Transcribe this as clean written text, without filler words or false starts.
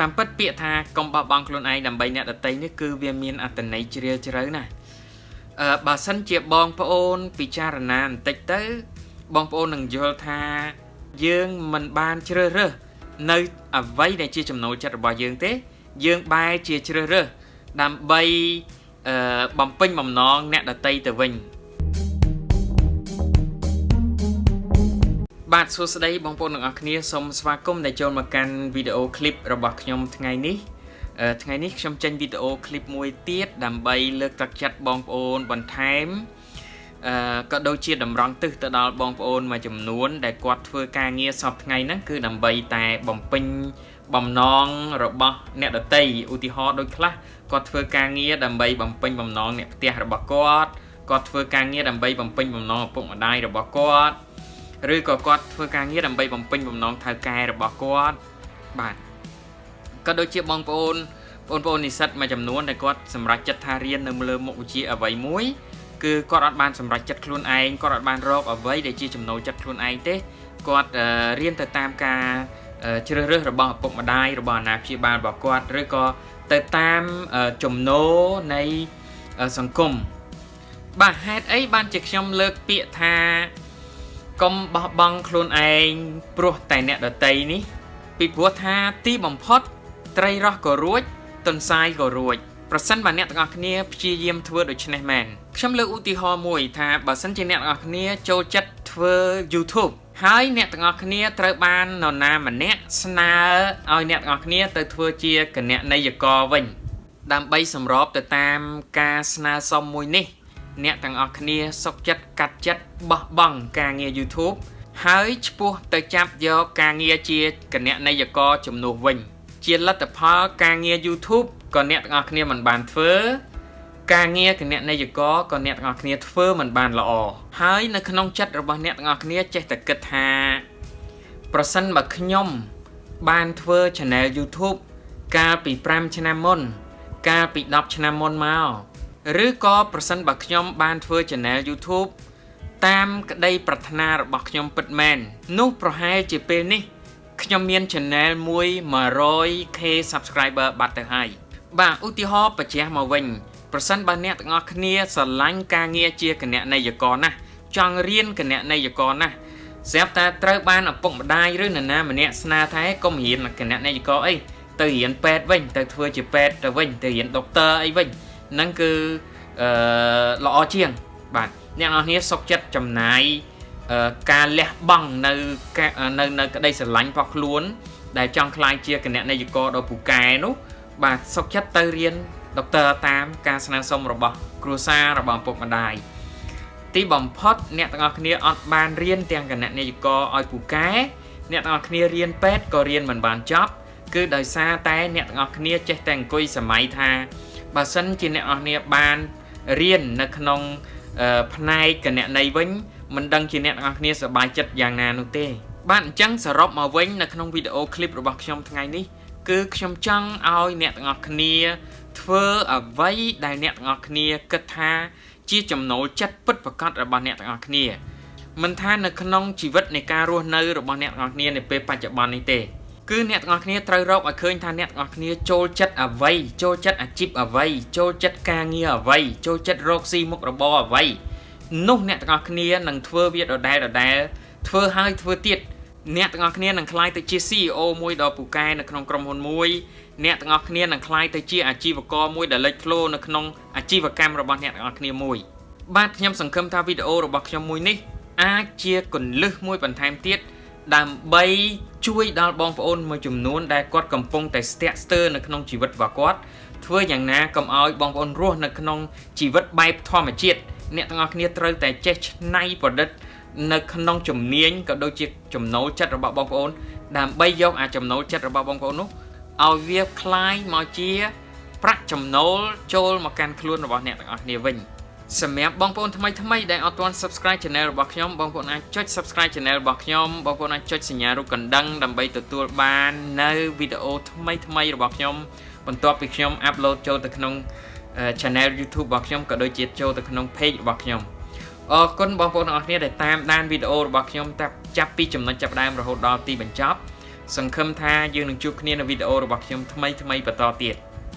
តាមពិតពាក្យថាកុំបោះបង់ខ្លួនឯងដើម្បីអ្នកដទៃនេះគឺវាមានអត្ថន័យជ្រាលជ្រៅណាស់បើសិនជាបងប្អូនពិចារណាបន្តិចទៅបងប្អូននឹងយល់ថាយើងមិនបានជ្រើសរើសនៅអ្វីដែលជាចំណូលចិត្តរបស់យើងទេយើងបែរជាជ្រើសរើសដើម្បីបំពេញបំណងអ្នកដទៃទៅវិញបាទសួស្តីបងប្អូនទាំងអស់គ្នាសូមស្វាគមន៍ដែលចូលមកកាន់វីដេអូឃ្លីបរបស់ខ្ញុំថ្ងៃនេះខ្ញុំចេញវីដេអូឃ្លីបមួយទៀតដើម្បីលើកទឹកចិត្តបងប្អូនបន្ថែមក៏ដូចជាតម្រង់ទិសទៅដល់បងប្អូនមួយចំនួនដែលគាត់ធ្វើការងារសពថ្ងៃហ្នឹងគឺដើម្បីតែបំពេញបំណងរបស់អ្នកដទៃឧទាហរណ៍ដូចខ្លះគាត់ធ្វើការងារដើម្បីបំពេញបំណងអ្នកផ្ទះរបស់គាត់ធ្វើការងារដើម្បីបំពេញបំណងឪពុកម្ដាយរបស់គាត់ឬក៏គាត់ធ្វើការងារដើម្បីបំពេញបំណងថៅកែរបស់គាត់បាទក៏ដូចជាបងប្អូននិស្សិតមួយចំនួនដែលគាត់សម្រេចចិត្តថារៀននៅលើមុខវិជ្ជាអ្វីមួយគឺគាត់អត់បានសម្រេចចិត្តខ្លួនឯងគាត់អត់បានរកអ្វីដែលជាចំណូលចិត្តខ្លួនឯងទេគាត់រៀនទៅតាមការជ្រើសរើសរបស់ឪពុកម្ដាយរបស់អាណាព្យាបាលរបស់គាត់ឬក៏ទៅតាមចំណូលនៃសង្គមបាទហេតុអីបានជាខ្ញុំលើកពាក្យថាកុំបោះបង់ខ្លួនឯងព្រោះតែអ្នកដទៃនេះពីព្រោះថាទីបំផុតត្រីរស់ក៏រួចទន្សាយក៏រួចប្រសិនបើអ្នកទាំងអស់គ្នាព្យាយាមធ្វើដូច្នេះមែនខ្ញុំលើកឧទាហរណ៍មួយថាបើសិនជាអ្នកទាំងអស់គ្នាចូលចិត្តធ្វើ YouTube ហើយអ្នកទាំងអស់គ្នាត្រូវបាននរណាម្នាក់ស្នើឲ្យអ្នកទាំងអស់គ្នាទៅធ្វើជាគណនេយ្យករវិញដើម្បីសម្របទៅតាមការស្នើសុំមួយនេះអ្នកទាំងអស់គ្នាសុខចិត្តកាត់ចិត្តបោះបង់ការងារ YouTube ហើយឆ្ពោះទៅចាប់យកការងារជាគណនេយ្យករជំនួសវិញជាលទ្ធផលការងារ YouTube ក៏អ្នកទាំងអស់គ្នាមិនបានធ្វើការងារគណនេយ្យករក៏អ្នកទាំងអស់គ្នាធ្វើមិនបានល្អហើយនៅក្នុងចិត្តរបស់អ្នកទាំងអស់គ្នាចេះតែគិតថាប្រសិនបើខ្ញុំបានធ្វើ Channel YouTube កាលពី5ឆ្នាំមុនកាលពី10ឆ្នាំមុនមកឬក៏ប្រសិនបើខ្ញុំបានធ្វើ Channel YouTube តាមក្តីប្រាថ្នារបស់ខ្ញុំពិតមែននោះប្រហែលជាពេលនេះខ្ញុំមាន Channel មួយ 100k Subscriber បាត់ទៅហើយបាទឧទាហរណ៍បញ្ជាក់មកវិញប្រសិនបើអ្នកទាំងអស់គ្នាស្រឡាញ់ការងារជាគណនេយ្យករណាស់ចង់រៀនគណនេយ្យករណាស់ស្រាប់តែត្រូវបានឪពុកម្ដាយឬនរណាម្នាក់ស្នើថាកុំរៀនគណនេយ្យករអីទៅរៀនពេទ្យវិញទៅធ្វើជាពេទ្យទៅវិញទៅរៀនដុកទ័រអីវិញហ្នឹងគឺល្អជាងបាទអ្នកនរគ្នាសុខចិត្តចំណាយការលះបង់នៅក្តីស្រឡាញ់របស់ខ្លួនដែលចង់ក្លាយជាគណនេយ្យករដ៏ពូកែនោះបាទសុខចិត្តទៅរៀនដុកទ័រតាមការស្នើសុំរបស់គ្រួសាររបស់ឪពុកម្ដាយទីបំផុតអ្នកទាំងអស់គ្នាអត់បានរៀនទាំងគណនេយ្យករឲ្យពូកែអ្នកទាំងអស់គ្នារៀនពេទ្យក៏រៀនមិនបានចប់គឺដោយសារតែអ្នកទាំងអស់គ្នាចេះតែអង្គុយសម័យថាបើសិនជាអ្នកទាំងអស់គ្នាបានរៀននៅក្នុងផ្នែកគណនេយ្យវិញមិនដឹងជាអ្នកទាំងអស់គ្នាសប្បាយចិត្តយ៉ាងណានោះទេបាទអញ្ចឹងសរុបមកវិញនៅក្នុងវីដេអូឃ្លីបរបស់ខ្ញុំថ្ងៃនេះគឺខ្ញុំចង់ឲ្យអ្នកទាំងអស់គ្នាធ្វើអ្វីដែលអ្នកទាំងអស់គ្នាគិតថាជាចំណូលចិត្តពិតប្រាកដរបស់អ្នកទាំងអស់គ្នាមិនថានៅក្នុងជីវិតនៃការរស់នៅរបស់អ្នកទាំងអស់គ្នានៅពេលបច្ចុប្បន្ននេះទេគឺអ្នកទាំងអស់គ្នាត្រូវរកឲ្យឃើញថាអ្នកទាំងអស់គ្នាចូលចិត្តអ្វីចូលចិត្តអាជីពអ្វីចូលចិត្តការងារអ្វីចូលចិត្តរកស៊ីមុខរបរអ្វីនោះអ្នកទាំងអស់គ្នានឹងធ្វើវាដដែលធ្វើហើយធ្វើទៀតអ្នកទាំងអស់គ្នានឹងក្លាយទៅជា CEO មួយដ៏ពូកែនៅក្នុងក្រុមហ៊ុនមួយអ្នកទាំងអស់គ្នានឹងក្លាយទៅជាអាជីវករមួយដែលលេចធ្លោនៅក្នុងអាជីវកម្មរបស់អ្នកទាំងអស់គ្នាមួយបាទខ្ញុំសង្ឃឹមថាវីដេអូរបស់ខ្ញុំមួយនេះអាចជាគន្លឹះមួយបន្ថែមទៀតដើម្បីជួយដល់បងប្អូនមួយចំនួនដែលគាត់កំពុងតែស្ទាក់ស្ទើរនៅក្នុងជីវិតរបស់គាត់ធ្វើយ៉ាងណាកុំឲ្យបងប្អូនរស់នៅក្នុងជីវិតបែបធម្មជាតិអ្នកទាំងអស់គ្នាត្រូវតែចេះច្នៃប្រឌិតនៅក្នុងជំនាញក៏ដូចជាចំណូលចិត្តរបស់បងប្អូនដើម្បីយកអាចំណូលចិត្តរបស់បងប្អូននោះឲ្យវាคล้ายមកជាប្រាក់ចំណូលចូលមកកាន់ខ្លួនរបស់អ្នកទាំងអស់គ្នាវិញសម្រាប់បងប្អូនថ្មីដែលអត់ទាន់ Subscribe Channel របស់ខ្ញុំបងប្អូនអាចចុច Subscribe Channel របស់ខ្ញុំបងប្អូនអាចចុចសញ្ញារូបកណ្ដឹងដើម្បីទទួលបាននៅវីដេអូថ្មីរបស់ខ្ញុំបន្ទាប់ពីខ្ញុំ upload ចូលទៅក្នុង Channel YouTube របស់ខ្ញុំក៏ដូចជាចូលទៅក្នុង Page របស់ខ្ញុំអរគុណបងប្អូនទាំងអស់គ្នាដែលតាមដានវីដេអូរបស់ខ្ញុំចាប់ពីចំណុចចាប់ផ្ដើមរហូតដល់ទីបញ្ចប់ សង្ឃឹមថាយើងនឹងជួបគ្នានៅវីដេអូរបស់ខ្ញុំថ្មីៗបន្តទៀត